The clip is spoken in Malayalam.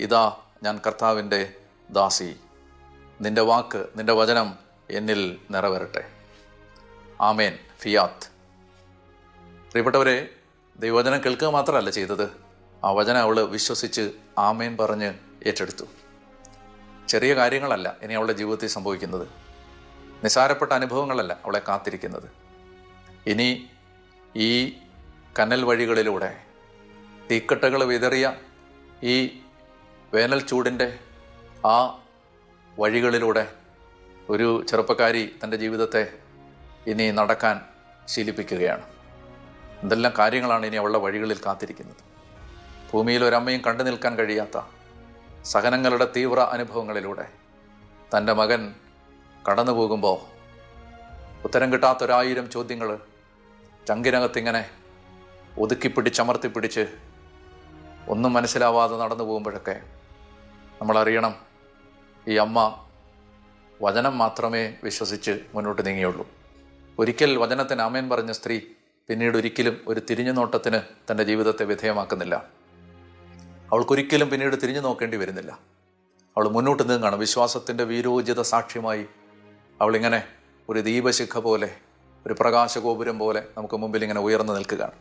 ഇതാ ഞാൻ കർത്താവിൻ്റെ ദാസി, നിന്റെ വാക്ക്, നിന്റെ വചനം എന്നിൽ നിറവേറട്ടെ. ആമേൻ. ഫിയാത്ത്. പ്രിയപ്പെട്ടവരെ, ദൈവവചനം കേൾക്കുക മാത്രമല്ല ചെയ്തത്, ആ വചനം അവൾ വിശ്വസിച്ച് ആമേൻ പറഞ്ഞ് ഏറ്റെടുത്തു. ചെറിയ കാര്യങ്ങളല്ല ഇനി അവളുടെ ജീവിതത്തിൽ സംഭവിക്കുന്നത്, നിസാരപ്പെട്ട അനുഭവങ്ങളല്ല അവളെ കാത്തിരിക്കുന്നത്. ഇനി ഈ കനൽ വഴികളിലൂടെ, തീക്കട്ടകൾ വിതറിയ ഈ വേനൽ ചൂടിൻ്റെ ആ വഴികളിലൂടെ ഒരു ചെറുപ്പക്കാരി തൻ്റെ ജീവിതത്തെ ഇനി നടക്കാൻ ശീലിപ്പിക്കുകയാണ്. എന്തെല്ലാം കാര്യങ്ങളാണ് ഇനി അവളുടെ വഴികളിൽ കാത്തിരിക്കുന്നത്. ഭൂമിയിൽ ഒരമ്മയും കണ്ടു നിൽക്കാൻ കഴിയാത്ത സഹനങ്ങളുടെ തീവ്ര അനുഭവങ്ങളിലൂടെ തൻ്റെ മകൻ കടന്നു പോകുമ്പോൾ ഉത്തരം കിട്ടാത്തൊരായിരം ചോദ്യങ്ങൾ ചങ്കിനകത്തിങ്ങനെ ഒതുക്കിപ്പിടിച്ചമർത്തിപ്പിടിച്ച് ഒന്നും മനസ്സിലാവാതെ നടന്നു പോകുമ്പോഴൊക്കെ നമ്മളറിയണം, ഈ അമ്മ വചനം മാത്രമേ വിശ്വസിച്ച് മുന്നോട്ട് നീങ്ങിയുള്ളൂ. ഒരിക്കൽ വചനത്തിന് ആമേൻ പറഞ്ഞ സ്ത്രീ പിന്നീട് ഒരിക്കലും ഒരു തിരിഞ്ഞു നോട്ടത്തിന് തൻ്റെ ജീവിതത്തെ വിധേയമാക്കുന്നില്ല. അവൾക്കൊരിക്കലും പിന്നീട് തിരിഞ്ഞു നോക്കേണ്ടി വരുന്നില്ല. അവൾ മുന്നോട്ട് നീങ്ങുകയാണ്. വിശ്വാസത്തിൻ്റെ വീരോചിത സാക്ഷ്യമായി അവളിങ്ങനെ ഒരു ദീപശിഖ പോലെ, ഒരു പ്രകാശഗോപുരം പോലെ നമുക്ക് മുമ്പിൽ ഇങ്ങനെ ഉയർന്നു നിൽക്കുകയാണ്.